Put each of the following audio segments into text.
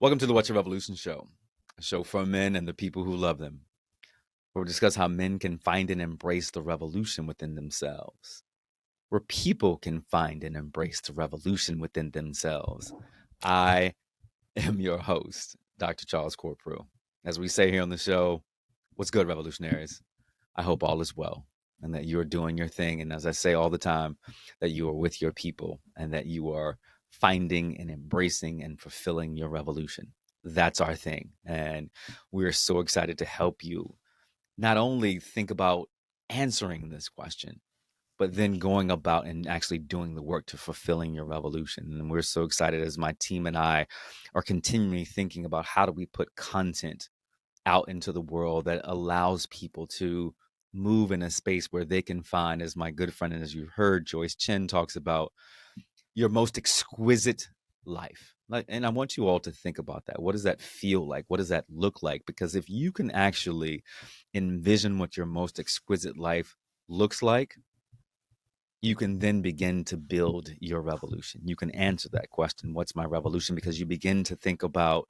Welcome to the What's Your Revolution show, a show for men and the people who love them. Where we discuss how men can find and embrace the revolution within themselves, where people can find and embrace the revolution within themselves. I am your host, Dr. Charles Corprew. As we say here on the show, what's good, revolutionaries? I hope all is well and that you are doing your thing. And as I say all the time, that you are with your people and that you are finding and embracing and fulfilling your revolution. That's our thing. And we're so excited to help you not only think about answering this question, but then going about and actually doing the work to fulfilling your revolution. And we're so excited as my team and I are continually thinking about how do we put content out into the world that allows people to move in a space where they can find, as my good friend and as you heard Joyce Chen talks about, your most exquisite life. And I want you all to think about that. What does that feel like? What does that look like? Because if you can actually envision what your most exquisite life looks like, you can then begin to build your revolution. You can answer that question, what's my revolution? Because you begin to think about,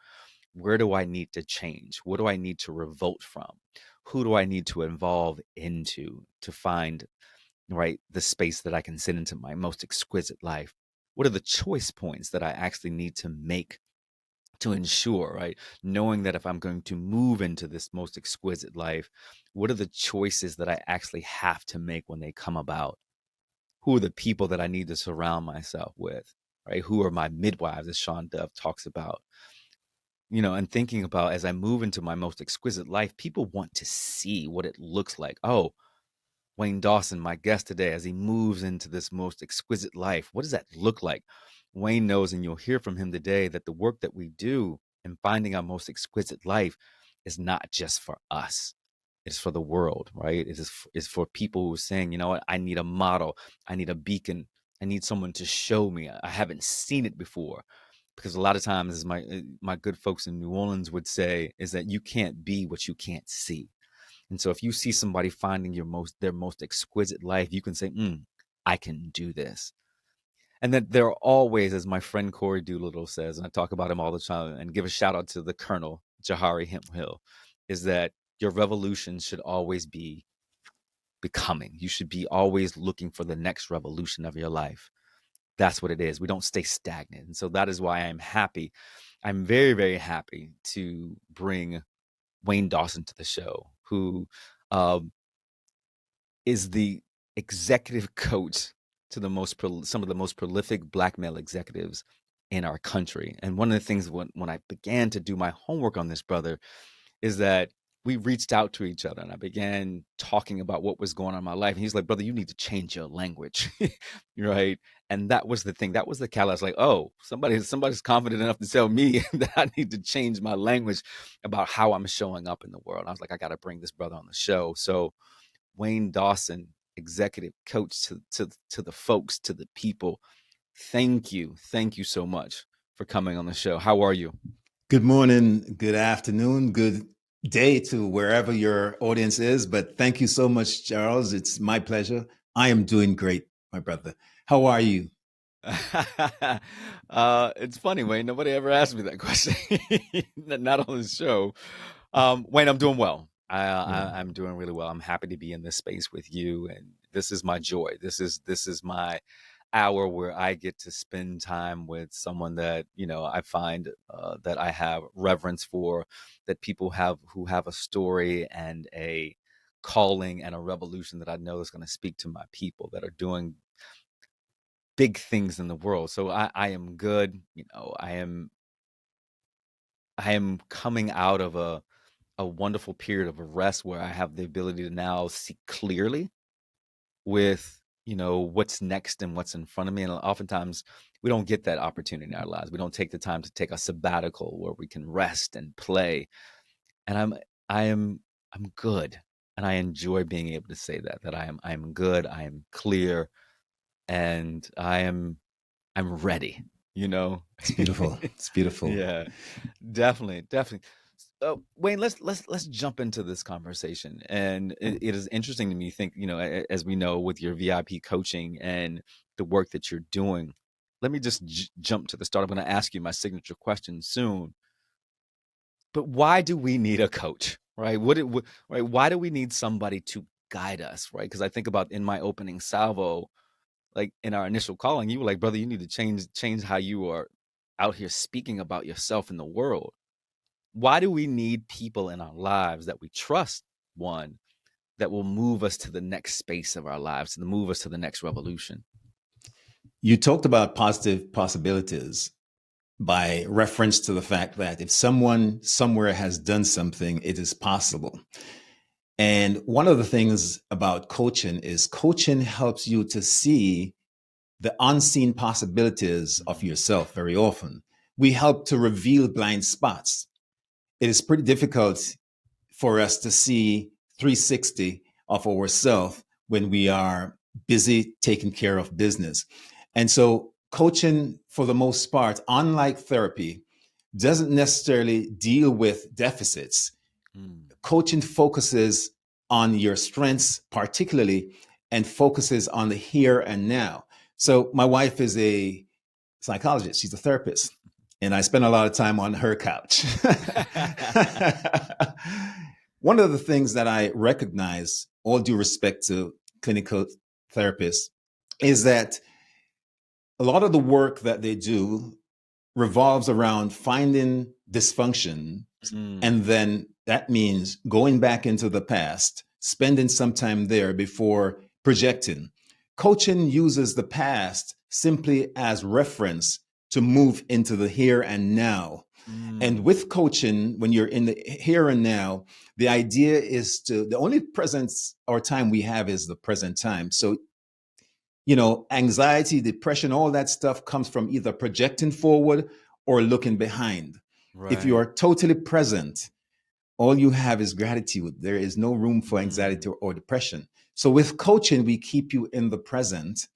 where do I need to change? What do I need to revolt from? Who do I need to evolve into to find, right, the space that I can sit into my most exquisite life? What are the choice points that I actually need to make to ensure, right, knowing that if I'm going to move into this most exquisite life, what are the choices that I actually have to make when they come about? Who are the people that I need to surround myself with, right? Who are my midwives, as Sean Dove talks about? And thinking about, as I move into my most exquisite life, people want to see what it looks like. Oh, Wayne Dawson, my guest today, as he moves into this most exquisite life, what does that look like? Wayne knows, and you'll hear from him today, that the work that we do in finding our most exquisite life is not just for us. It's for the world, right? It's for people who are saying, you know what, I need a model. I need a beacon. I need someone to show me. I haven't seen it before. Because a lot of times, as my good folks in New Orleans would say, is that you can't be what you can't see. And so if you see somebody finding their most exquisite life, you can say, I can do this. And that there are always, as my friend Corey Doolittle says, and I talk about him all the time, and give a shout out to the Colonel, Jahari Hemphill, is that your revolution should always be becoming. You should be always looking for the next revolution of your life. That's what it is. We don't stay stagnant. And so that is why I'm happy. I'm very, very happy to bring Wayne Dawson to the show, who um, is the executive coach to some of the most prolific Black male executives in our country. And one of the things when I began to do my homework on this brother is that we reached out to each other and I began talking about what was going on in my life. And he's like, brother, you need to change your language. Right. And that was the thing. That was the catalyst. Like, oh, somebody's confident enough to tell me that I need to change my language about how I'm showing up in the world. I was like, I got to bring this brother on the show. So Wayne Dawson, executive coach to the folks, to the people. Thank you. Thank you so much for coming on the show. How are you? Good morning, good afternoon, good day to wherever your audience is. But thank you so much, Charles. It's my pleasure. I am doing great, my brother. How are you? It's funny, Wayne. Nobody ever asked me that question. Not on the show. Wayne, I'm doing well. I'm doing really well. I'm happy to be in this space with you, and this is my joy. This is my hour where I get to spend time with someone that I find that I have reverence for, that people have who have a story and a calling and a revolution that I know is going to speak to my people that are doing big things in the world. So I am good. I am coming out of a wonderful period of rest where I have the ability to now see clearly with what's next and what's in front of me. And oftentimes we don't get that opportunity in our lives. We don't take the time to take a sabbatical where we can rest and play. And I'm good. And I enjoy being able to say that I am good, I am clear, and I'm ready, you know? It's beautiful. It's beautiful. Yeah, definitely, definitely. Wayne, let's jump into this conversation. And it is interesting to me, think, as we know with your VIP coaching and the work that you're doing. Let me just jump to the start. I'm going to ask you my signature question soon. But why do we need a coach, right? Right? Why do we need somebody to guide us, right? Because I think about in my opening salvo, like in our initial calling, you were like, brother, you need to change how you are out here speaking about yourself in the world. Why do we need people in our lives that we trust, one, that will move us to the next space of our lives, to move us to the next revolution? You talked about positive possibilities by reference to the fact that if someone somewhere has done something, it is possible. And one of the things about coaching helps you to see the unseen possibilities of yourself very often. We help to reveal blind spots. It is pretty difficult for us to see 360 of ourselves when we are busy taking care of business. And so, coaching, for the most part, unlike therapy, doesn't necessarily deal with deficits. Mm, Coaching focuses on your strengths, particularly, and focuses on the here and now. So, my wife is a psychologist, she's a therapist, and I spend a lot of time on her couch. One of the things that I recognize, all due respect to clinical therapists, is that a lot of the work that they do revolves around finding dysfunction. mm, And then that means going back into the past, spending some time there before projecting. Coaching uses the past simply as reference to move into the here and now. And mm. with coaching, when you're in the here and now, the idea is the only presence or time we have is the present time. So, anxiety, depression, all that stuff comes from either projecting forward or looking behind. If you Right. are totally present, all you have is gratitude. There is no room for anxiety Mm, or depression. So with coaching, we keep you in the present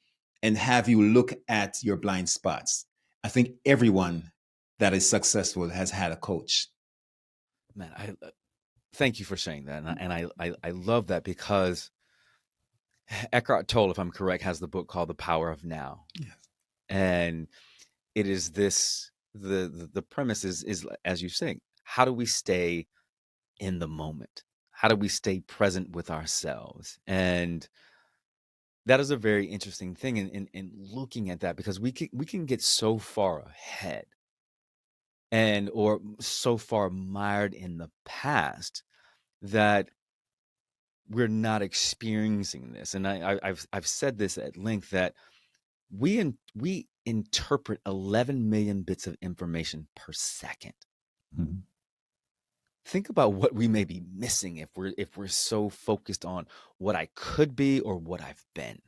and have you look at your blind spots. I think everyone that is successful has had a coach. man, I thank you for saying that, and I love that because Eckhart Tolle, if I'm correct, has the book called The Power of Now, Yes. and it is this the premise is as you say, how do we stay in the moment? How do we stay present with ourselves? And that is a very interesting thing in looking at that because we can get so far ahead and or so far mired in the past that we're not experiencing this. And I've said this at length that we interpret 11 million bits of information per second. Mhm. Think about what we may be missing if we're so focused on what I could be or what I've been.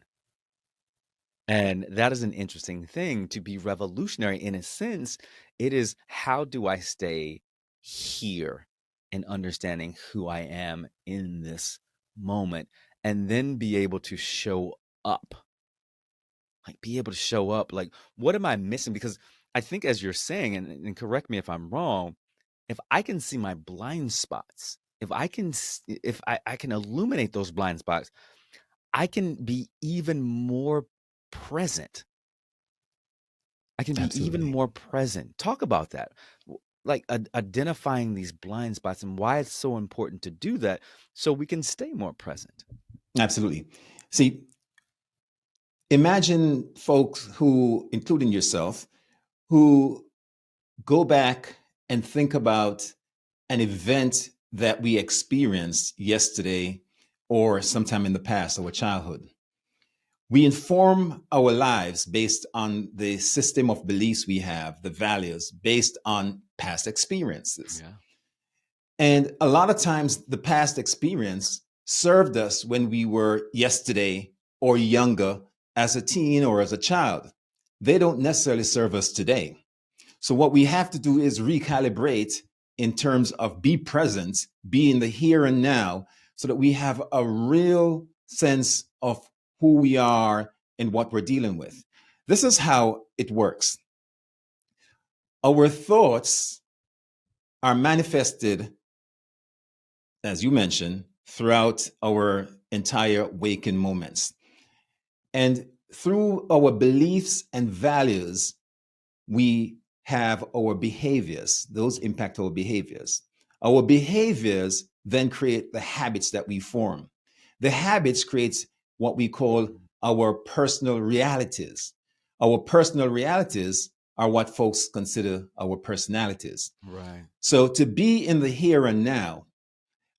And that is an interesting thing to be revolutionary in a sense. It is how do I stay here and understanding who I am in this moment and then be able to show up, like be able to show up. Like, what am I missing? Because I think, as you're saying, and correct me if I'm wrong, if I can see my blind spots, if I can illuminate those blind spots, I can be even more present. I can be even Absolutely. more present. Talk about that. Like identifying these blind spots and why it's so important to do that so we can stay more present. Absolutely. See, imagine folks who, including yourself, who go back and think about an event that we experienced yesterday or sometime in the past, our childhood. We inform our lives based on the system of beliefs we have, the values based on past experiences. Yeah. And a lot of times, the past experience served us when we were yesterday or younger as a teen or as a child. They don't necessarily serve us today. So, what we have to do is recalibrate in terms of be present, be in the here and now, so that we have a real sense of who we are and what we're dealing with. This is how it works. Our thoughts are manifested, as you mentioned, throughout our entire waking moments. And through our beliefs and values, we have our behaviors. Those impact our behaviors. Our behaviors then create the habits that we form. The habits creates what we call Mm. our personal realities. Our personal realities are what folks consider our personalities. Right. So to be in the here and now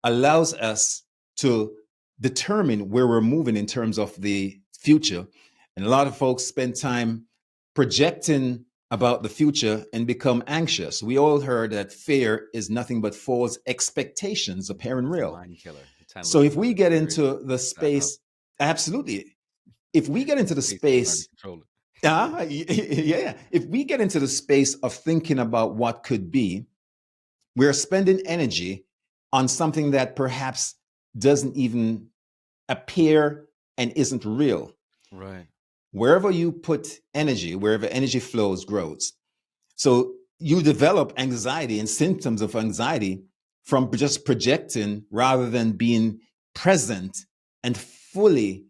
allows us to determine where we're moving in terms of the future. And a lot of folks spend time projecting about the future and become anxious. We all heard that fear is nothing but false expectations appearing It's a real. mind killer. You're trying to So live if your life we get very into the side up. space, absolutely. If we get into the Space and learn to space, control it. yeah, if we get into the space of thinking about what could be, we're spending energy on something that perhaps doesn't even appear and isn't real. Right. Wherever you put energy, wherever energy flows, grows. So you develop anxiety and symptoms of anxiety from just projecting rather than being present and fully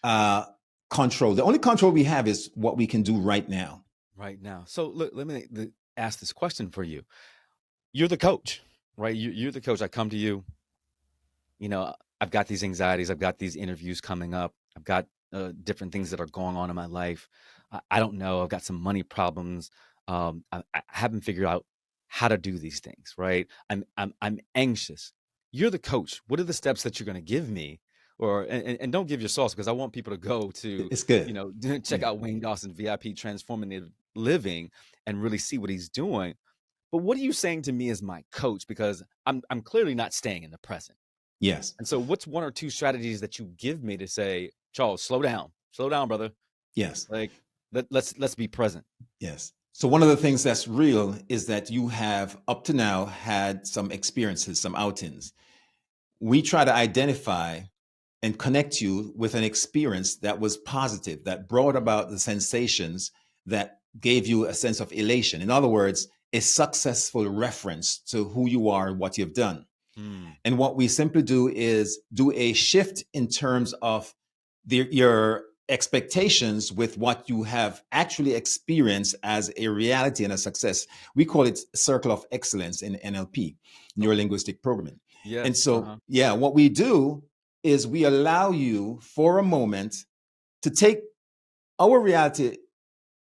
uh, control. The only control we have is what we can do right now. Right now. So look, let me ask this question for you. You're the coach, right? You're the coach. I come to you, you know, I've got these anxieties, I've got these interviews coming up, I've got different things that are going on in my life. I don't know. I've got some money problems. I haven't figured out how to do these things, right? I'm anxious. You're the coach. What are the steps that you're going to give me? Or and don't give your sauce because I want people to go to, It's good. check Yeah. out Wayne Dawson VIP Transformative Living and really see what he's doing. But what are you saying to me as my coach? Because I'm clearly not staying in the present. Yes. And so, what's one or two strategies that you give me to say, Charles, slow down, brother. Yes. Like, let's be present. Yes. So one of the things that's real is that you have up to now had some experiences, some outings. We try to identify and connect you with an experience that was positive, that brought about the sensations that gave you a sense of elation. In other words, a successful reference to who you are and what you've done. Mm, And what we simply do is do a shift in terms of your expectations with what you have actually experienced as a reality and a success. We call it circle of excellence in NLP, neuro okay. linguistic programming. And Yes. Uh so, huh. yeah, what we do is we allow you for a moment to take our reality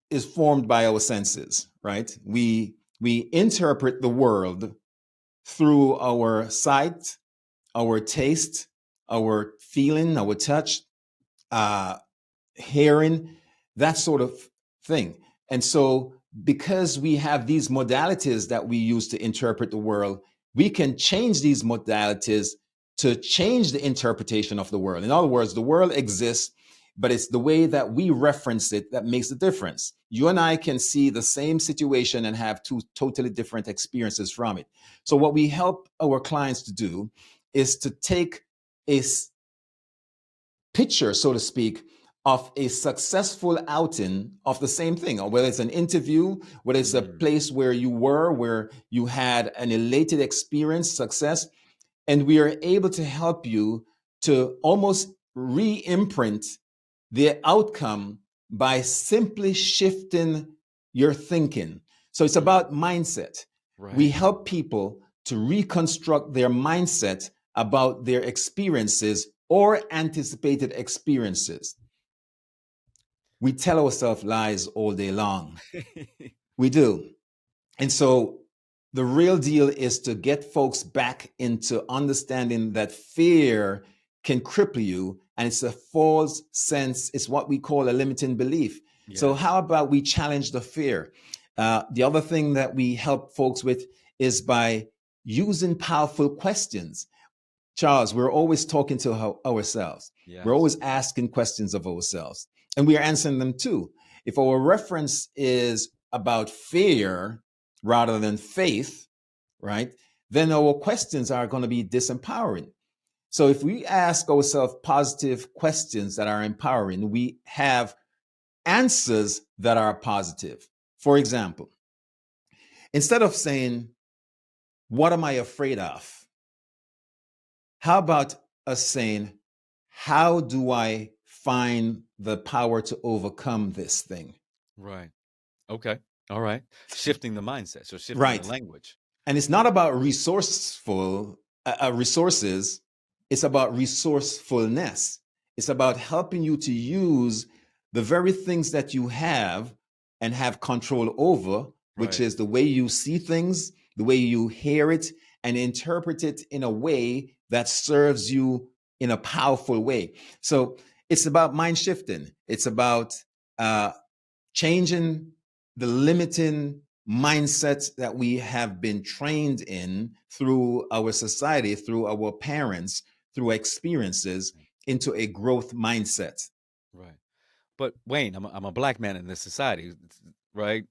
is formed by our senses, right? We interpret the world through our sight, our taste, our feeling, our touch, uh, hearing, that sort of thing. And so, because we have these modalities that we use to interpret the world, we can change these modalities to change the interpretation of the world. In other words, the world exists, but it's the way that we reference it that makes the difference. You and I can see the same situation and have two totally different experiences from it. So, what we help our clients to do is to take a picture, so to speak, of a successful outing of the same thing, or whether it's an interview, whether it's a Mm, place where you were, where you had an elated experience, success, and we are able to help you to almost re imprint the outcome by simply shifting your thinking. So it's mm, about mindset. We right. help people to reconstruct their mindset about their experiences or anticipated experiences. We tell ourselves lies all day long. We do. And so the real deal is to get folks back into understanding that fear can cripple you and it's a false sense. It's what we call a limiting belief. So, Yes. how about we challenge the fear? The other thing that we help folks with is by using powerful questions. Charles, we're always talking to ourselves. We're Yes. always asking questions of ourselves, and we are answering them too. If our reference is about fear rather than faith, right, then our questions are going to be disempowering. So if we ask ourselves positive questions that are empowering, we have answers that are positive. For example, instead of saying, "What am I afraid of?" How about us saying, how do I find the power to overcome this thing? Right. Okay. All right. Shifting the mindset. So shifting the Right. language. And it's not about resources. It's about resourcefulness. It's about helping you to use the very things that you have and have control over, which Right. is the way you see things, the way you hear it, and interpret it in a way that serves you in a powerful way. So it's about mind shifting. It's about uh, changing the limiting mindset that we have been trained in through our society, through our parents, through experiences, into a growth mindset. Right. But Wayne, I'm a black man in this society, right?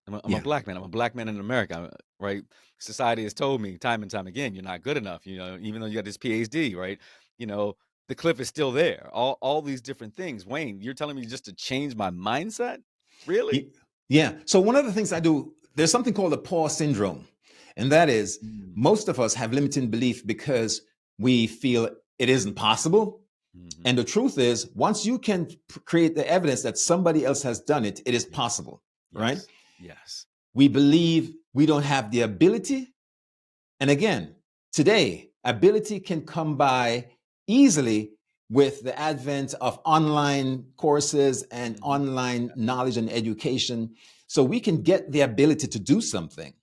I'm a Yeah. black man. I'm a black man in America, right? Society has told me time and time again, you're not good enough. Even though you got this PhD, right? You know, the cliff is still there. All these different things. Wayne, you're telling me just to change my mindset? Really? Yeah. So one of the things I do, there's something called the Paul syndrome. And that is Mm. most of us have limiting belief because we feel it isn't possible. Hmm. And the truth is, once you can create the evidence that somebody else has done it, it is Yes. possible, right? Yes. Yes. We believe we don't have the ability. And again, today, ability can come by easily with the advent of online courses and Hmm. online Yeah. knowledge and education. So we can get the ability to do something.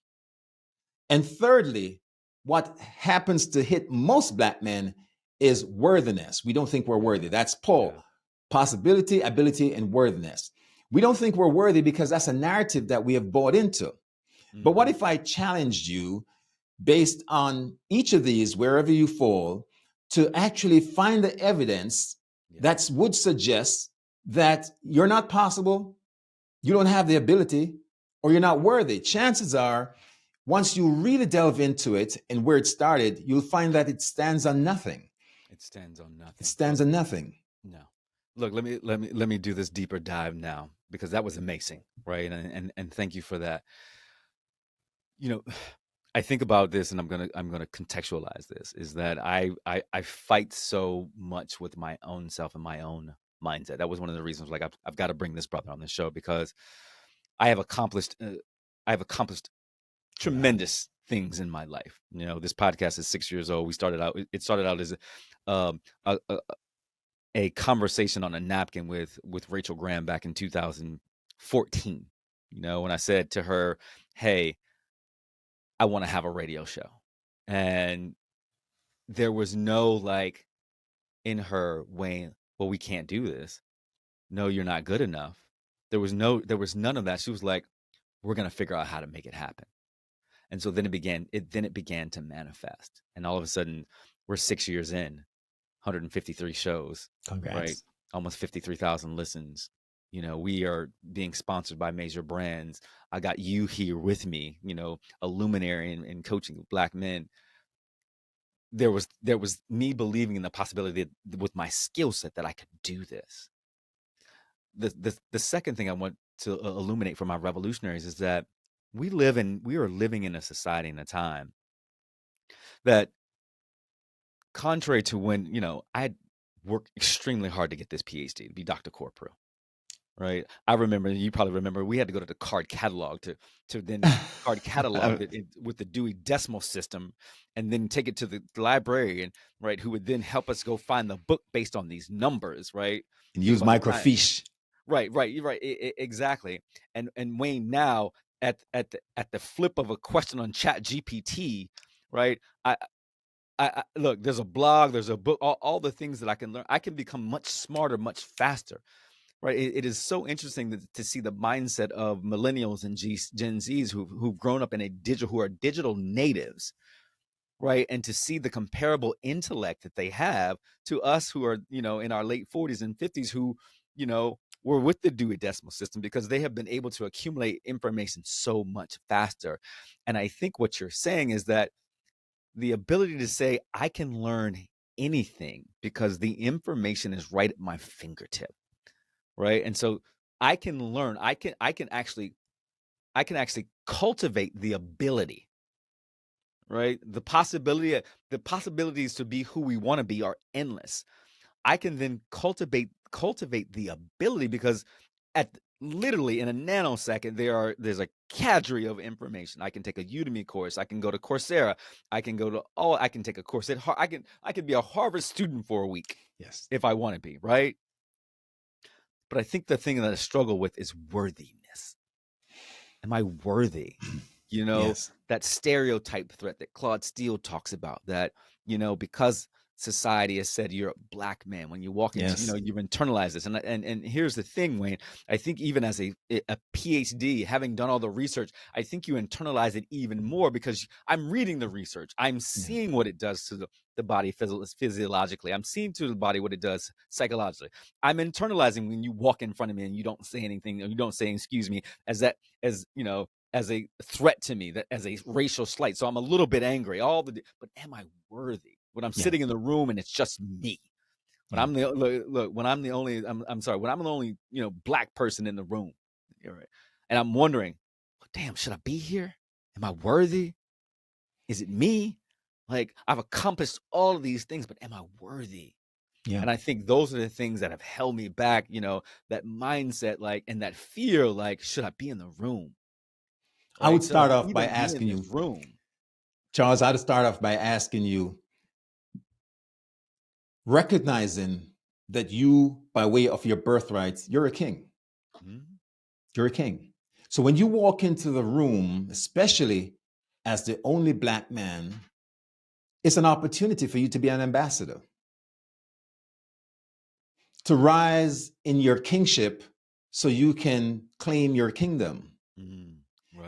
And thirdly, what happens to hit most black men is worthiness. We don't think we're worthy. Yeah. That's Paul. Yeah. Possibility, ability, and worthiness. We don't think we're worthy because that's a narrative that we have bought into. But what Hmm. if I challenged you based on each of these, wherever you fall, to actually find the evidence Yeah. that would suggest that you're not possible, you don't have the ability, or you're not worthy? Chances are, once you really delve into it and where it started, you'll find that it stands on nothing. It stands on It nothing. stands Look, on nothing. no. Look, let me do this deeper dive now because that was amazing, right? And thank you for that. You know, I think about this and I'm gonna contextualize this is that I fight so much with my own self and my own mindset. That was one of the reasons like I've got to bring this brother on the show because I have accomplished uh, I've accomplished tremendous things in my life. This podcast is 6 years old. It started out as um, a, a, a conversation on a napkin with Rachel Graham back in 2014. When I said to her, "Hey, I want to have a radio show," and there was no like in her way, "Well, we can't do this. No, you're not good enough." There was none of that. She was like, "We're gonna figure out how to make it happen." And so then it began to manifest. And all of a sudden, we're 6 years in, 153 shows, right? Congrats. Almost 53,000 listens. We are being sponsored by major brands. I got you here with me, a luminary in coaching Black men. There was me believing in the possibility that with my skill set that I could do this. The second thing I want to illuminate for my revolutionaries is that we are living in a society and a time that, contrary to when I had worked extremely hard to get this PhD to be Dr. Corpro, right? I remember, you probably remember, we had to go to the card catalog to then card catalog it with the Dewey Decimal System, and then take it to the librarian, right, who would then help us go find the book based on these numbers, right? And Think use about the time. microfiche. Right, you're right, exactly. And Wayne, now at the flip of a question on Chat GPT, right? I look, there's a blog, there's a book, all the things that I can learn. I can become much smarter, much faster, right? It is so interesting to see the mindset of millennials and Gen Zs who've grown up in who are digital natives, right? And to see the comparable intellect that they have to us who are, in our late 40s and 50s who, were with the Dewey Decimal System because they have been able to accumulate information so much faster. And I think what you're saying is that the ability to say I can learn anything because the information is right at my fingertip, right? And so I can learn. I can actually cultivate the ability, right? The possibilities to be who we want to be are endless. I can then cultivate the ability because at literally in a nanosecond, there's a cadre of information. I can take a Udemy course. I can go to Coursera. I can take a course at I can be a Harvard student for a week Yes. if I want to be, right? But I think the thing that I struggle with is worthiness. Am I worthy? You know, Yes. that stereotype threat that Claude Steele talks about, that, because society has said you're a black man, when you walk into, Yes. you've internalized this. And here's the thing, Wayne, I think even as a PhD, having done all the research, I think you internalize it even more because I'm reading the research. I'm Yeah. seeing what it does to the body physiologically. I'm seeing to the body what it does psychologically. I'm internalizing when you walk in front of me and you don't say anything, or you don't say excuse me, as as a threat to me, that as a racial slight. So I'm a little bit angry. But am I worthy when I'm Yeah. sitting in the room and it's just me? When Yeah. I'm the look, when I'm the only, I'm sorry, when I'm the only black person in the room, right? And I'm wondering, well, damn, should I be here? Am I worthy? Is it me? Like, I've accomplished all of these things, but am I worthy? Yeah. And I think those are the things that have held me back. That mindset, like, and that fear, like, should I be in the room? I would Right? Should I start off by even be in asking this you, room? Charles, I'd start off by asking you, recognizing that you, by way of your birthright, you're a king. Mhm. You're a king. So when you walk into the room, especially as the only black man, it's an opportunity for you to be an ambassador, to rise in your kingship so you can claim your kingdom. Mhm.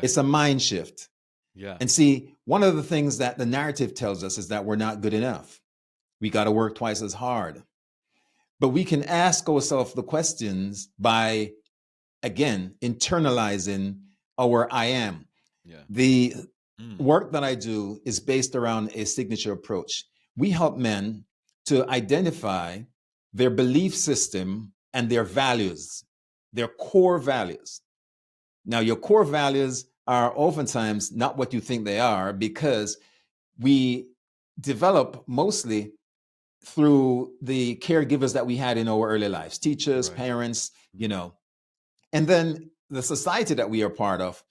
It's Right. a mind shift. Yeah. And see, one of the things that the narrative tells us is that we're not good enough. We got to work twice as hard. But we can ask ourselves the questions by, again, internalizing our I am. Yeah. The Mm. work that I do is based around a signature approach. We help men to identify their belief system and their values, their core values. Now, your core values are oftentimes not what you think they are because we develop mostly through the caregivers that we had in our early lives, teachers, Right. parents, Mhm. and then the society that we are part of.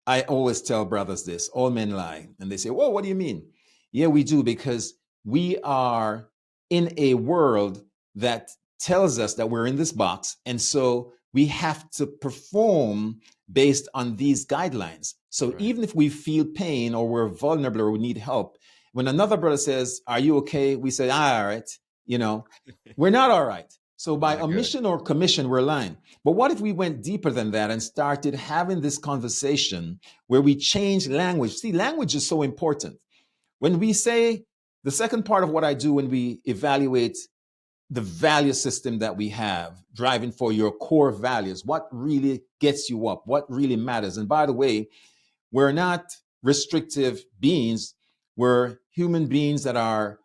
I always tell brothers this: all men lie. And they say, "Well, what do you mean?" Yeah, we do, because we are in a world that tells us that we're in this box. And so we have to perform based on these guidelines. So Right. even if we feel pain or we're vulnerable or we need help, when another brother says, "Are you okay?" We say, "Ah, all right." You know, we're not all right. So by Not good. omission or commission, we're lying. But what if we went deeper than that and started having this conversation where we change language? See, language is so important. When we say, the second part of what I do when we evaluate the value system that we have, driving for your core values, what really gets you up, what really matters. And by the way, we're not restrictive beings, we're human beings that are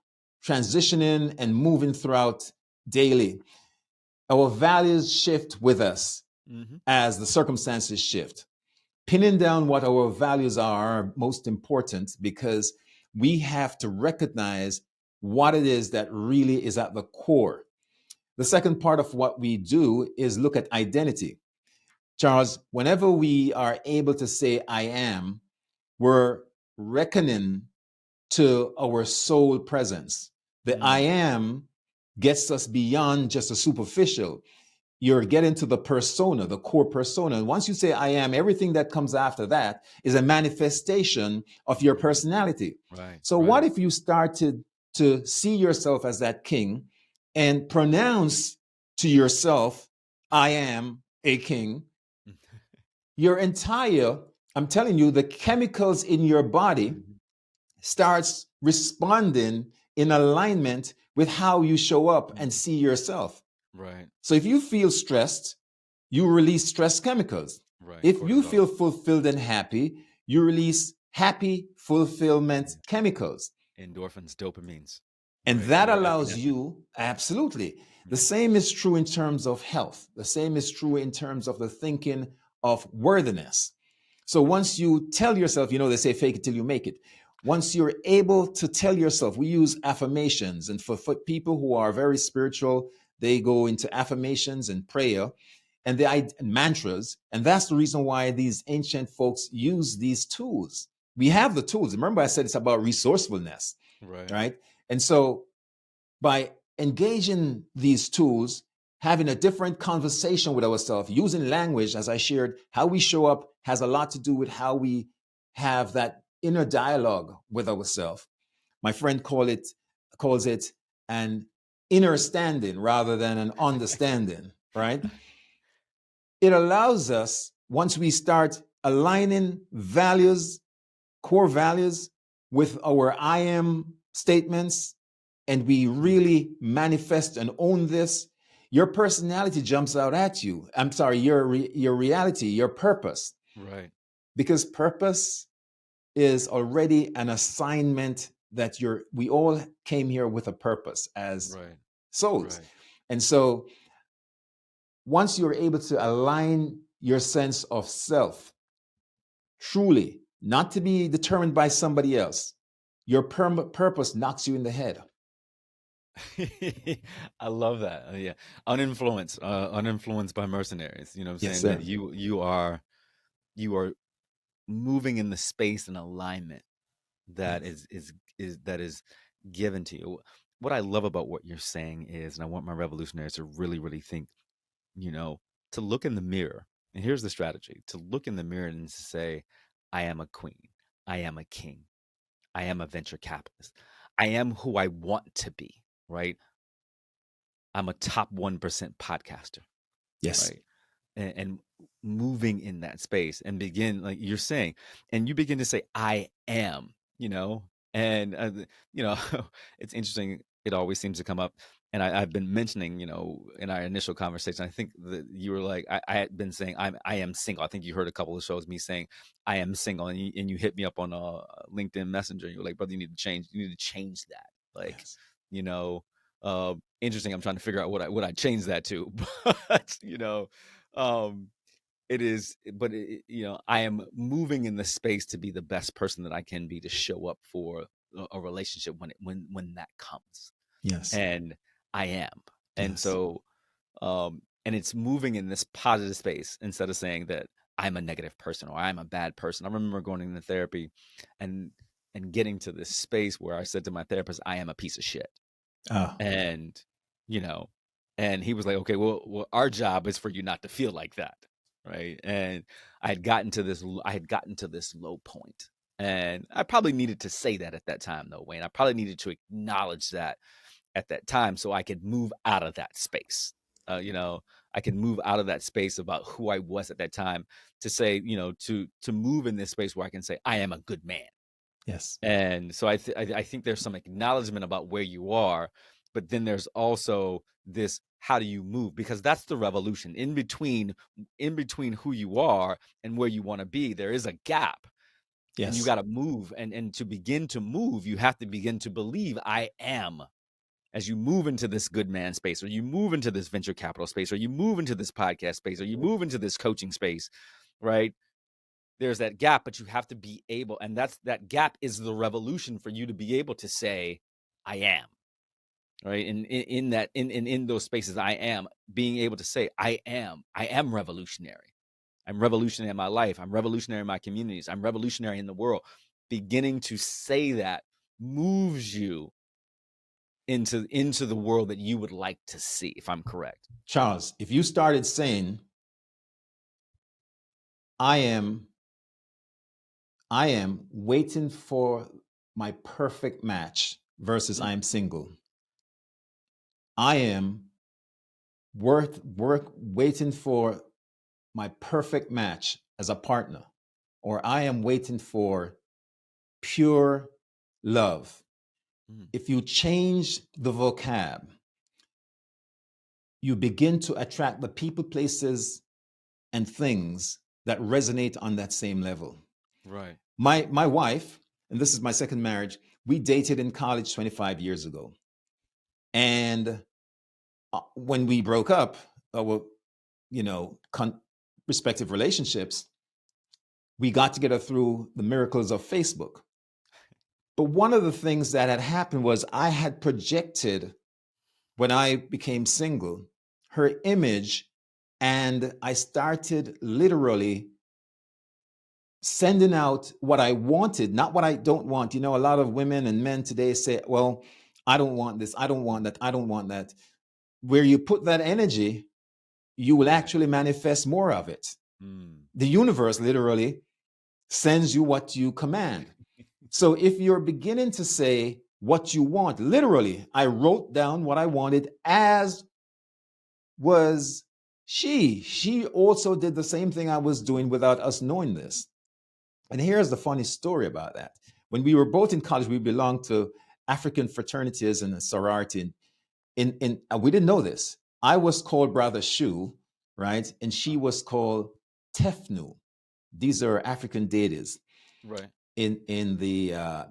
transitioning and moving throughout daily. Our values shift with us Mhm. as the circumstances shift. Pinning down what our values are most important, because we have to recognize what it is that really is at the core. The second part of what we do is look at identity. Charles, whenever we are able to say I am, we're reckoning to our soul presence. The I Mm. am gets us beyond just a superficial. You're getting to the persona, the core persona. And once you say I am, everything that comes after that is a manifestation of your Mhm. personality. Right. So, what Right. if you started to see yourself as that king and pronounce to yourself, I am a king? Your entire, I'm telling you, the chemicals in your body Mhm. starts responding in alignment with how you show up and Mhm. see yourself. Right. So if you feel stressed, you release stress chemicals. Right. If you Cortisol. feel fulfilled and happy, you release happy fulfillment Yeah. chemicals. Endorphins, dopamines. And Right. that allows Norepinephrine. you, absolutely. The Mhm. same is true in terms of health. The same is true in terms of the thinking of worthiness. So once you tell yourself, they say fake it till you make it. Once you're able to tell yourself, we use affirmations. And for people who are very spiritual, they go into affirmations and prayer. and the mantras. And that's the reason why these ancient folks use these tools. We have the tools. Remember, I said it's about resourcefulness, Right. right? And so by engaging these tools, having a different conversation with ourselves, using language, as I shared, how we show up has a lot to do with how we have that inner dialogue with ourselves. My friend calls it an inner standing rather than an understanding, right? It allows us, once we start aligning values, core values, with our I am statements, and we really manifest and own this, your personality jumps out at you. I'm sorry, your reality, your purpose, Right. because purpose is already an assignment that we all came here with a purpose as Right. souls. Right. And so once you're able to align your sense of self truly, not to be determined by somebody else, your purpose knocks you in the head. I love that. Yeah. Uninfluenced by mercenaries. You know what I'm Yes, saying? That sir. you are moving in the space and alignment that Yes. is given to you. What I love about what you're saying is, and I want my revolutionaries to really, really think, you know, to look in the mirror. And here's the strategy: to look in the mirror and to say, I am a queen, I am a king, I am a venture capitalist, I am who I want to be, right? I'm a top 1% podcaster, Yes. right? And moving in that space and begin, like you're saying, and you begin to say, I am, and, it's interesting. It always seems to come up. And I've been mentioning, in our initial conversation, I think that you were like, I had been saying, I am single. I think you heard a couple of shows me saying, I am single. And you hit me up on LinkedIn Messenger. You were like, brother, you need to change that. Like, Yes. you know, interesting. I'm trying to figure out what I change that to, but um, it is, but I am moving in the space to be the best person that I can be to show up for a relationship when that comes, Yes. and I am, and Yes. so and it's moving in this positive space instead of saying that I'm a negative person or I'm a bad person. I remember going into therapy, and getting to this space where I said to my therapist, I am a piece of shit. Ah, And, you know, and he was like, okay, well, our job is for you not to feel like that. Right. And I had gotten to this low point. And I probably needed to say that at that time, though, Wayne. I probably needed to acknowledge that at that time so I could move out of that space. I could move out of that space about who I was at that time to say, to move in this space where I can say, I am a good man. yes. And so I think there's some acknowledgement about where you are, but then there's also this, how do you move? Because that's the revolution. In between who you are and where you want to be, there is a gap. And you Yes. got to move, and to begin to move, you have to begin to believe I am. As you move into this good man space, or you move into this venture capital space, or you move into this podcast space, or you move into this coaching space, right? There's that gap, but you have to be able, and that gap is the revolution for you to be able to say, I am, right? And in those spaces, I am being able to say, I am revolutionary. I'm revolutionary in my life. I'm revolutionary in my communities. I'm revolutionary in the world. Beginning to say that moves you into the world that you would like to see, if I'm correct. Charles, if you started saying, I am, I am waiting for my perfect match versus I am single. I am waiting for my perfect match as a partner, or I am waiting for pure love. Mm, If you change the vocab, you begin to attract the people, places, and things that resonate on that same level. right. My wife, and this is my second marriage, we dated in college 25 years ago. And when we broke up, our, you know, respective relationships, we got together through the miracles of Facebook. But one of the things that had happened was I had projected, when I became single, her image And I started literally sending out what I wanted, not what I don't want. You know, a lot of women and men today say, well, I don't want this, I don't want that, I don't want that. Where you put that energy, you will Right. actually manifest more of it. Mm. The universe literally sends you what you command. So if you're beginning to say what you want, literally, I wrote down what I wanted, as was she. She also did the same thing I was doing without us knowing this. And here's the funny story about that. When we were both in college, we belonged to African fraternities and a sorority. We didn't know this. I was called Brother Shu, right? And she Oh, was called Tefnu. These are African deities right. in the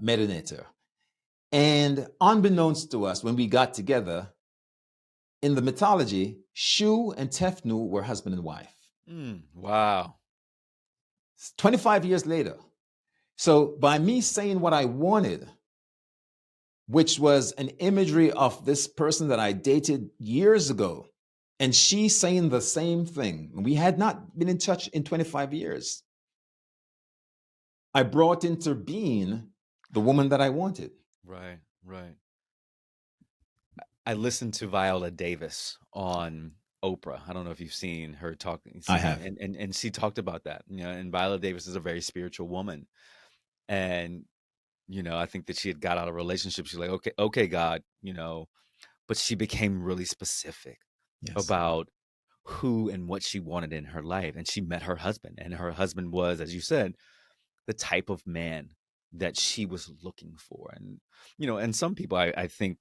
Medinator. And unbeknownst to us, when we got together, in the mythology, Shu and Tefnu were husband and wife. Wow. 25 years later. So by me saying what I wanted, which was an imagery of this person that I dated years ago, and she saying the same thing, we had not been in touch in 25 years. I brought into being the woman that I wanted. Right. Right. I listened to Viola Davis on Oprah. I don't know if you've seen her talk, I seen that, have. and she talked about that. You know, and Viola Davis is a very spiritual woman, and I think that she had got out of a relationship. She's like, okay, okay, God, but she became really specific Yes. about who and what she wanted in her life, and she met her husband, and her husband was, as you said, the type of man that she was looking for. And and some people, I think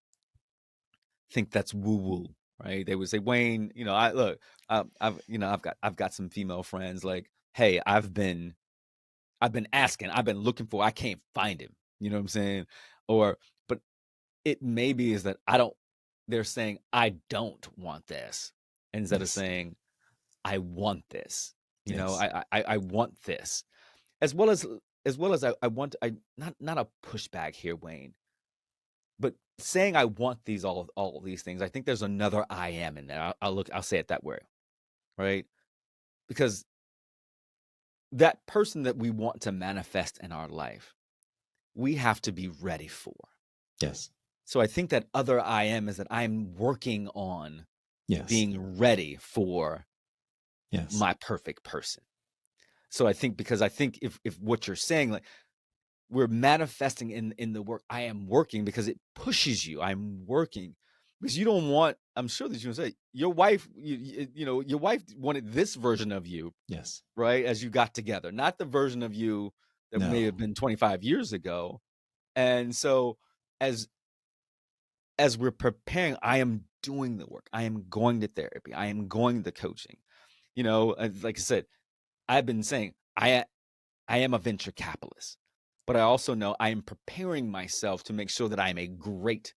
that's woo woo, right? They would say, Wayne, I look, I've got some female friends, like, hey, I've been asking, I've been looking for, I can't find him. You know what I'm saying? Or, but it maybe is that I don't. They're saying I don't want this instead of Yes. saying I want this. Yes. I want this, as well as I want, I not a pushback here, Wayne, but saying I want these, all of these things. I think there's another I am in there. I'll say it that way, right? Because that person that we want to manifest in our life, we have to be ready for. Yes. So I think that other I am is that I'm working on Yes. being ready for Yes. my perfect person. So I think if what you're saying, like, we're manifesting in the work, I am working because it pushes you. I'm working because you don't want. I'm sure that you say your wife. Your wife wanted this version of you, Yes. right? As you got together, not the version of you that may No. have been 25 years ago. And so, as as we're preparing, I am doing the work. I am going to therapy. I am going to coaching. Like I said, I've been saying I am a venture capitalist, but I also know I am preparing myself to make sure that I am a great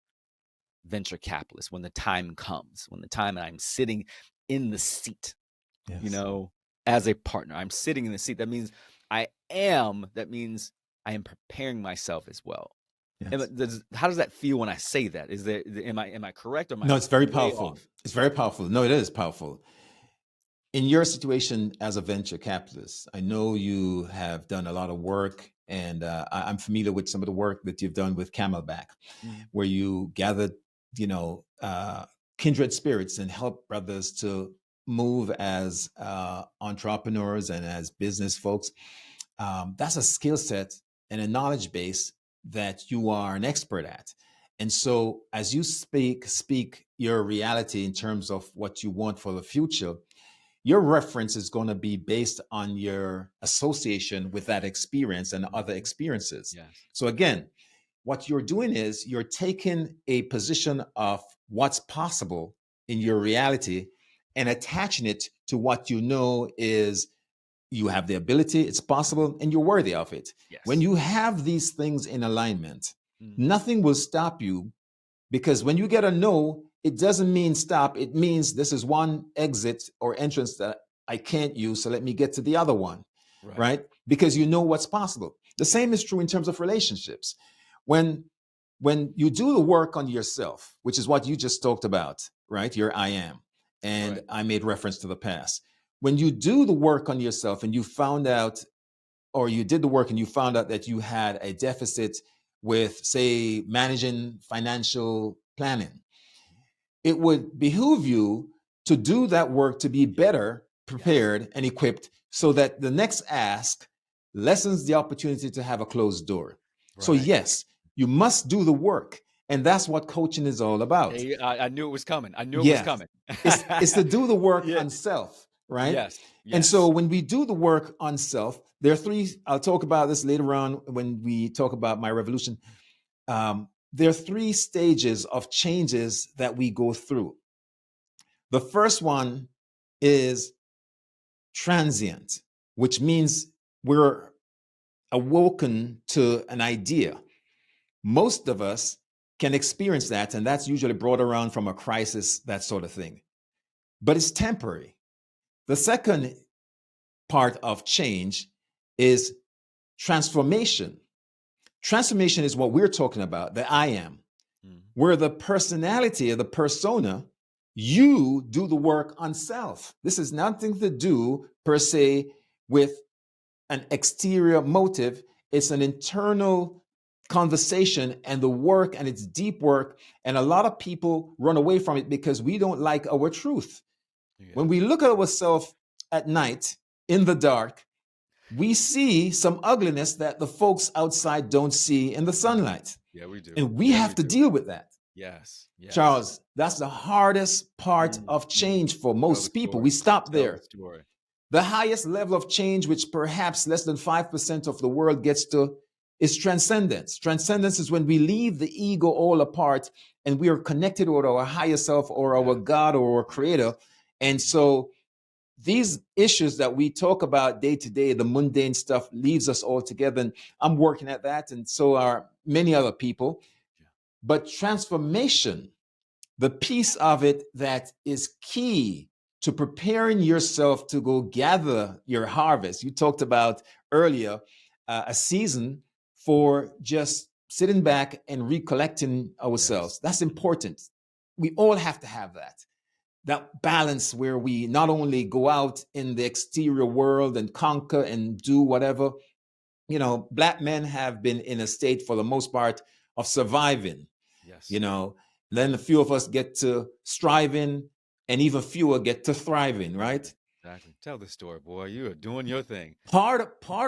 venture capitalist when the time comes, when the time and I'm sitting in the seat, you Yes. know, as a partner. I'm sitting in the seat. That means I am preparing myself as well. Yes. How does that feel when I say that? Am I correct, or am I No, it's very way powerful. off? It's very powerful. No, it is powerful. In your situation as a venture capitalist, I know you have done a lot of work, and I'm familiar with some of the work that you've done with Camelback, Mhm. where you gathered, kindred spirits and help brothers to move as entrepreneurs and as business folks. That's a skill set and a knowledge base that you are an expert at. And so, as you speak your reality in terms of what you want for the future, your reference is going to be based on your association with that experience and other Mhm. experiences. Yes. So again, what you're doing is you're taking a position of what's possible in your reality and attaching it to what you know is you have the ability, it's possible, and you're worthy of it. When Yes. you have these things in alignment, Mhm. nothing will stop you, because when you get a no, it doesn't mean stop. It means this is one exit or entrance that I can't use. So let me get to the other one, Right. right? Because you know what's possible. The same is true in terms of relationships. When when you do the work on yourself, which is what you just talked about, right? Your I am. and Right. I made reference to the past. When you do the work on yourself and you found out, or you did the work and you found out that you had a deficit with, say, managing financial planning, it would behoove you to do that work to be Yeah. better Yes. prepared and equipped so that the next ask lessens the opportunity to have a closed door. So, Right. yes, you must do the work. And that's what coaching is all about. Hey, I knew it was coming. I knew it was Yes, coming. it's to do the work Yeah. on self, right? Yes. And so Yes. when we do the work on self, there are three. I'll talk about this later on when we talk about my revolution. There are three stages of changes that we go through. The first one is transient, which means we're awoken to an idea. Most of us can experience that, and that's usually brought around from a crisis, that sort of thing. But it's temporary. The second part of change is transformation. Transformation is what we're talking about, the I am, Mhm. where the personality of the persona, you do the work on self. This is nothing to do per se with an exterior motive. It's an internal conversation and the work, and it's deep work. And a lot of people run away from it because we don't like our truth. When Yeah. we look at ourselves at night in the dark, we see some ugliness that the folks outside don't see in the Mhm. sunlight. Yeah, we do. And we Yeah, have we to do. deal with that. Yes. Yes. Charles, that's the hardest part Mm, of mm. change for Tell the most people. We story. stop Tell the there. story. The highest level of change, which perhaps less than 5% of the world gets to, is transcendence. Transcendence is when we leave the ego all apart and we are connected with our higher self or our Yes. God or our Yes. creator. And Mhm. so these issues that we talk about day to day, the mundane stuff, leaves us all together. And I'm working at that, and so are many other people. Yeah. But transformation, the piece of it that is key to preparing yourself to go gather your harvest. You talked about earlier a season for just sitting back and recollecting Yes. ourselves. That's Mhm. important. We all have to have that balance where we not only go out in the exterior world and conquer and do whatever. Black men have been in a state for the most part of surviving. you Yes. know then a few of us get to striving, and even fewer get to thriving, Right. right? Exactly. Tell the story, boy. You are doing your thing. Part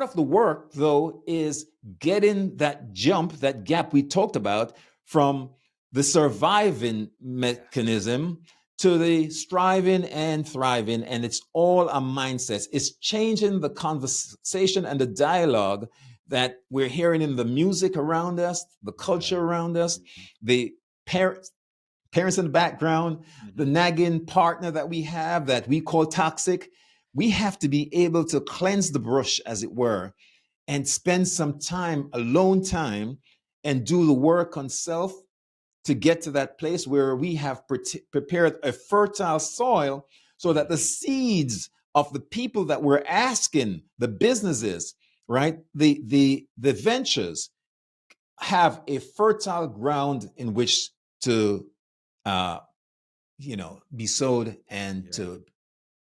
of the work, though, is getting that jump, that gap we talked about, from the surviving Yes. mechanism to the striving and thriving. And it's all a mindset. It's changing the conversation and the dialogue that we're hearing in the music around us, the culture Yeah. around us, Mhm. the parents parents in the background, the Mhm. nagging partner that we have that we call toxic. We have to be able to cleanse the brush, as it were, and spend some time, alone time, and do the work on self to get to that place where we have prepared a fertile soil so that the Mhm. seeds of the people that we're asking, the businesses, right, the ventures, have a fertile ground in which to uh, be sowed and Yeah. to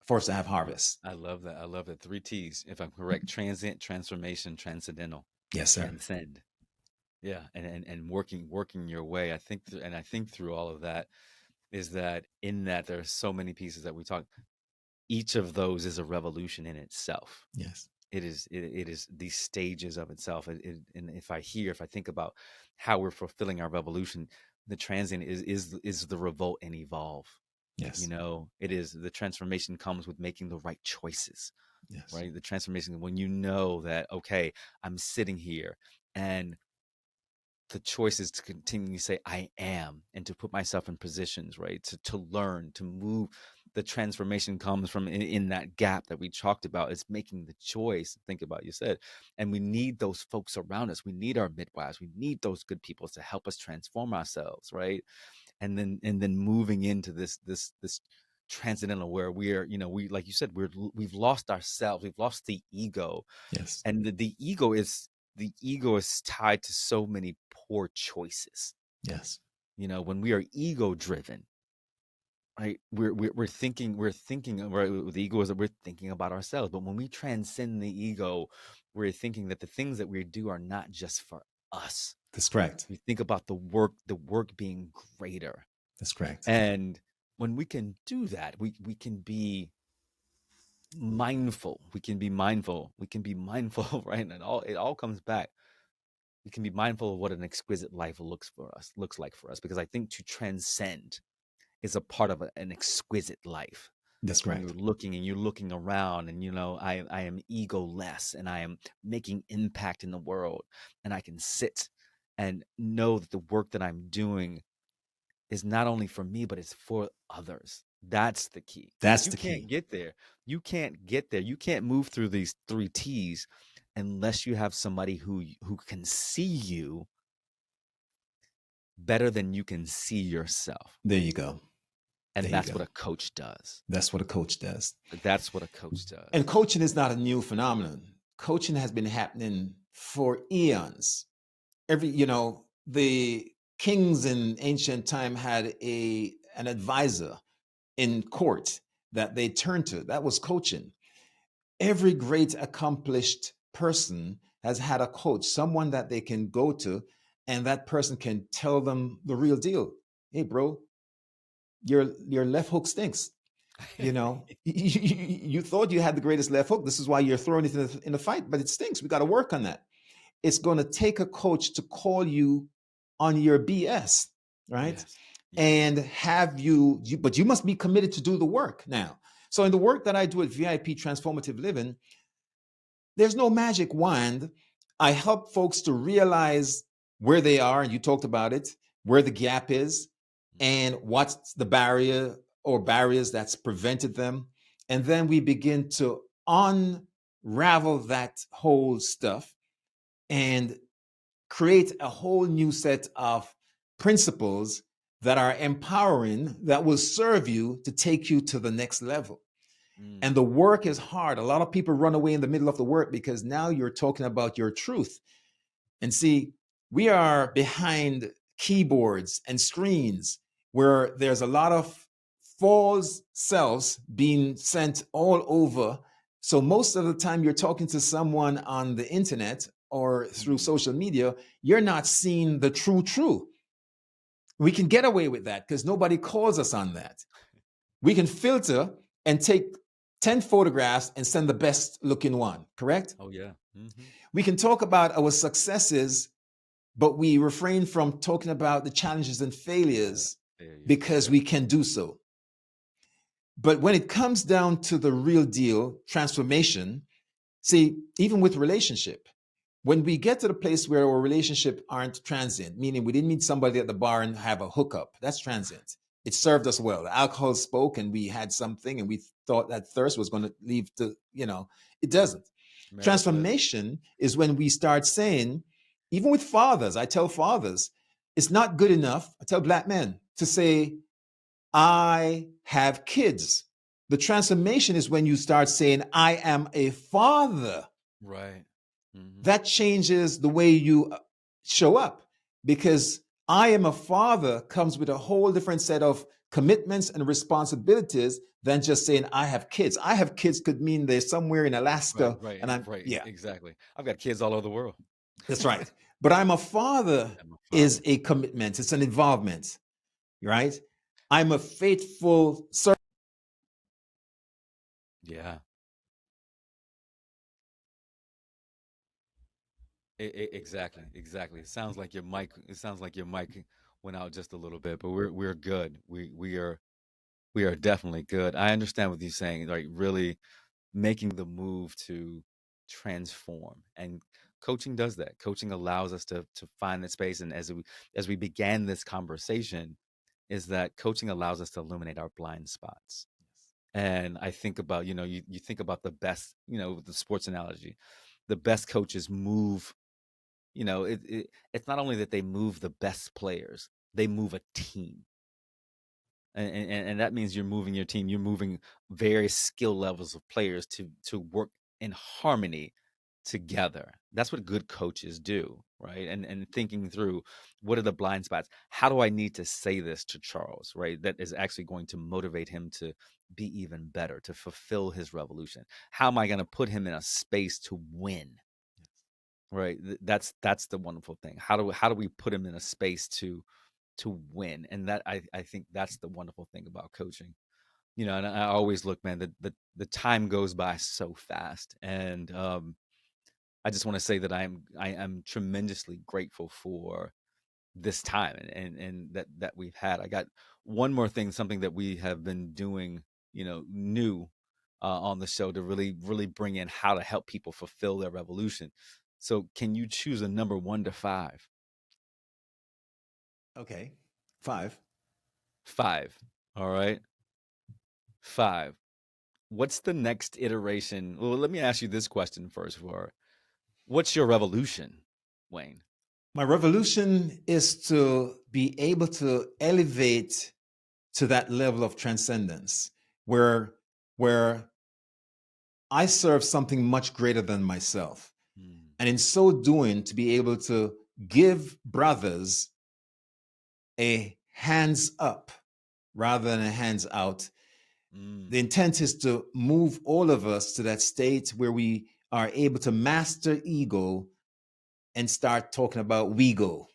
for us to have Yeah. harvest. I love that. I love that. Three T's, if I'm correct: transient, transformation, transcendental, Yes, sir. transcend. Yeah, and working your way. I think through all of that is that in that there are so many pieces that we talk. Each of those is a revolution in itself. Yes. It is these stages of itself. And if I think about how we're fulfilling our revolution, the transient is the revolt and evolve. Yes. It is the transformation comes with making the right choices, Yes. right? The transformation when you know that, okay, I'm sitting here and the choice is to continue to say I am and to put myself in positions, right? To learn, to move. The transformation comes from in that gap that we talked about. It's making the choice. Think about you said, and we need those folks around us. We need our midwives. We need those good people to help us transform ourselves, right? And then moving into this transcendental where we're, we like you said, we've lost ourselves. We've lost the ego, Yes. and the ego is tied to so many poor choices. Yes. When we are ego driven, right? We're thinking right with the ego is that we're thinking about ourselves. But when we transcend the ego, we're thinking that the things that we do are not just for us. That's correct. We think about the work being greater. That's correct. And when we can do that, we can be mindful. We can be mindful. We can be mindful, right? And it all comes back. We can be mindful of what an exquisite life looks like for us. Because I think to transcend is a part of an exquisite life. That's When correct. you're looking around and I am egoless and I am making impact in the world, and I can sit and know that the work that I'm doing is not only for me, but it's for others. That's the key. Because That's you the can't key. get there. You can't get there. You can't move through these three T's unless you have somebody who can see you better than you can see yourself. There you go. There And you that's go. what a coach does. That's what a coach does. That's what a coach And does. coaching is not a new phenomenon. Coaching has been happening for eons. The kings in ancient time had an advisor in court that they turned to. That was coaching. Every great accomplished person has had a coach, someone that they can go to, and that person can tell them the real deal. Hey, bro, your left hook stinks. You thought you had the greatest left hook. This is why you're throwing it in the fight, but it stinks. We got to work on that. It's going to take a coach to call you on your BS, right? Yes. Yes. And but you must be committed to do the work now. So in the work that I do at VIP Transformative Living, there's no magic wand. I help folks to realize where they are, and you talked about it, where the gap is, and what's the barrier or barriers that's prevented them. And then we begin to unravel that whole stuff and create a whole new set of principles that are empowering, that will serve you to take you to the next level. And Mm. the work is hard. A lot of people run away in the middle of the work because now you're talking about your truth. And see, we are behind keyboards and screens where there's a lot of false selves being sent all over. So most of the time you're talking to someone on the internet or through Mm. social media, you're not seeing the true. We can get away with that because nobody calls us on that. We can filter and take 10 photographs and send the best looking one, correct? Oh yeah. Hmm. We can talk about our successes, but we refrain from talking about the challenges and Yeah. failures Failures. because Yeah. we can do so. But when it comes down to the real deal, transformation, see, even with relationship, when we get to the place where our relationship aren't transient, meaning we didn't meet somebody at the bar and have a hookup, that's transient. It served us well. The alcohol spoke and we had something and we thought that thirst was going to leave it doesn't. Marriage bliss. Transformation is when we start saying, even with fathers, I tell fathers, it's not good enough. I tell black men to say, I have kids. The transformation is when you start saying, I am a father. Right. Hmm. That changes the way you show up because I am a father comes with a whole different set of commitments and responsibilities than just saying I have kids. I have kids could mean they're somewhere in Right. Alaska Right. and I'm, Right. yeah, Exactly. I've got kids all over the world. that's right. But I'm a father I'm a is father. a commitment, it's an involvement, right? I'm a faithful servant. Yeah. Exactly. Exactly. It sounds like your mic. It sounds like your mic went out just a little bit, but we're good. We are definitely good. I understand what you're saying. Like really making the move to transform, and coaching does that. Coaching allows us to find that space. And as we began this conversation, is that coaching allows us to illuminate our blind spots. And I think about, you think about the best, the sports analogy, the best coaches move, it's not only that they move the best players, they move a team. And that means you're moving your team, you're moving various skill levels of players to work in harmony together. That's what good coaches do, right? And thinking through, what are the blind spots? How do I need to say this to Charles, right? That is actually going to motivate him to be even better, to fulfill his revolution. How am I going to put him in a space to win? Right? That's the wonderful thing. How do we put him in a space to win? And that I think that's the wonderful thing about coaching. And I always look, man, the time goes by so fast. And I just want to say that I am tremendously grateful for this time and that we've had. I got one more thing, something that we have been doing, new on the show to really bring in how to help people fulfill their revolution. So, can you choose a number 1 to 5? Okay. 5. 5. All right, 5. What's the next iteration? Well, let me ask you this question first. What's your revolution, Wayne? My revolution is to be able to elevate to that level of transcendence where where I serve something much greater than myself. Mm, And in so doing, to be able to give brothers a hands up rather than a hands out. mm. The intent is to move all of us to that state where we are able to master ego and start talking about we go,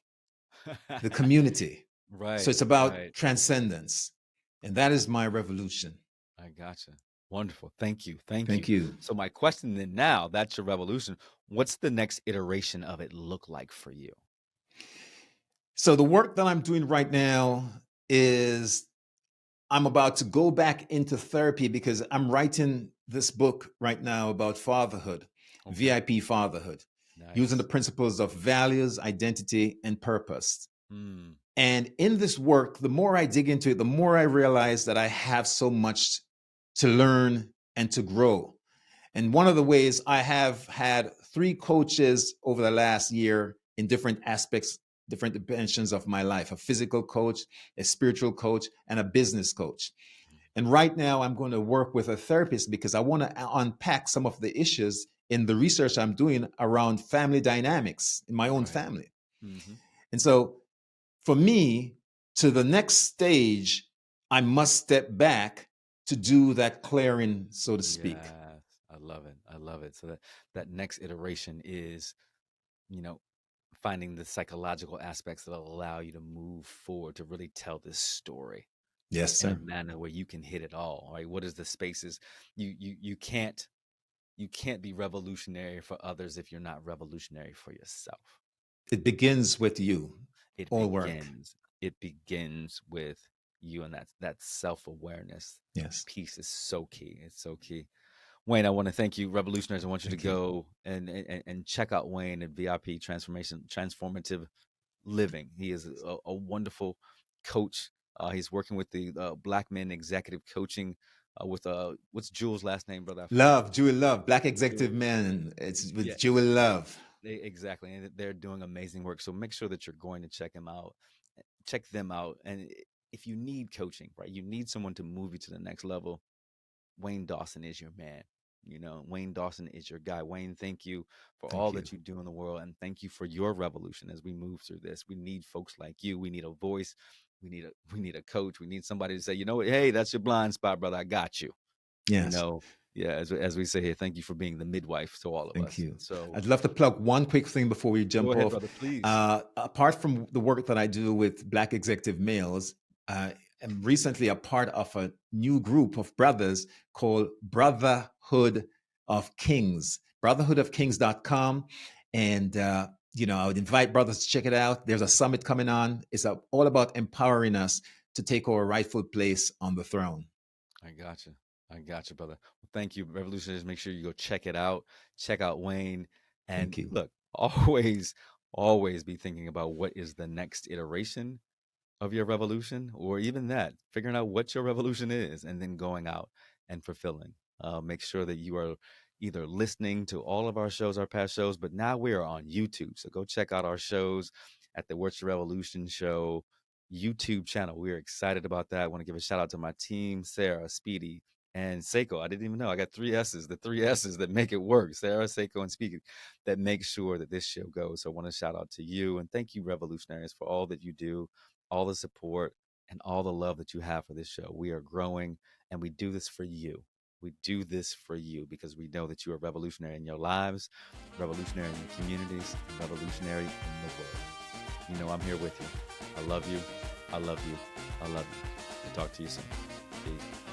the community. So Right, it's about right. transcendence. And that is my revolution. I gotcha. Wonderful. Thank you. Thank Thank you. you. So my question then, now that's your revolution. What's the next iteration of it look like for you? So the work that I'm doing right now is I'm about to go back into therapy because I'm writing this book right now about fatherhood, Okay. VIP fatherhood, using the Nice. principles of values, identity, and purpose. Mm. And in this work, the more I dig into it, the more I realize that I have so much to learn and to grow. And one of the ways, I have had 3 coaches over the last year in different aspects, different dimensions of my life: a physical coach, a spiritual coach, and a business coach. And right now, I'm going to work with a therapist because I want to unpack some of the issues in the research I'm doing around family dynamics in my own Right. family. Mm-hmm. And so, for me, to the next stage, I must step back to do that clearing, so to speak. Yes. I love it. I love it. So that next iteration is, you know, finding the psychological aspects that allow you to move forward, to really tell this story Yes, in a sir. manner where you can hit it all, right? What is the spaces? You can't be revolutionary for others if you're not revolutionary for yourself. It begins with you, It all work. begins. It begins with you, and that self-awareness Yes. piece is so key. It's so key. Wayne, I want to thank you. Revolutionaries, I want you to Thank you. go and check out Wayne at VIP Transformative Living. He is a wonderful coach. He's working with the Black Men Executive Coaching with what's Jules' last name, brother? I forget. Love, Jewel Love, Black Jewel. Executive Men. It's Yeah, with Jewel Love. exactly. And they're doing amazing work. So make sure that you're going to check him out, check them out. And if you need coaching, right, you need someone to move you to the next level. Wayne Dawson is your man. Wayne Dawson is your guy. Wayne, thank you for all Thank you. that you do in the world, and thank you for your revolution as we move through this. We need folks like you. We need a voice. We need a coach. We need somebody to say, you know what, hey, that's your blind spot, brother. I got you. You Yes. know, yeah. As we say here, thank you for being the midwife to all of Thank us. you. So I'd love to plug one quick thing before we go jump ahead, off. brother, please. Apart from the work that I do with Black executive males, I'm recently a part of a new group of brothers called Brotherhood of Kings, brotherhoodofkings.com. And, I would invite brothers to check it out. There's a summit coming on. It's all about empowering us to take our rightful place on the throne. I got you. I got you, brother. Well, thank you, Revolutionaries. Make sure you go check it out. Check out Wayne. And Thank you. look, always, always be thinking about what is the next iteration of your revolution, or even that, figuring out what your revolution is, and then going out and fulfilling. Make sure that you are either listening to all of our shows, our past shows, but now we are on YouTube. So go check out our shows at the What's Your Revolution Show YouTube channel. We're excited about that. I want to give a shout out to my team, Sarah, Speedy, and Seiko. I didn't even know. I got three S's, the three S's that make it work. Sarah, Seiko, and Speaking, that make sure that this show goes. So I want to shout out to you and thank you, Revolutionaries, for all that you do, all the support, and all the love that you have for this show. We are growing and we do this for you. We do this for you because we know that you are revolutionary in your lives, revolutionary in your communities, and revolutionary in the world. You know, I'm here with you. I love you. I love you. I love you. I'll talk to you soon. Peace.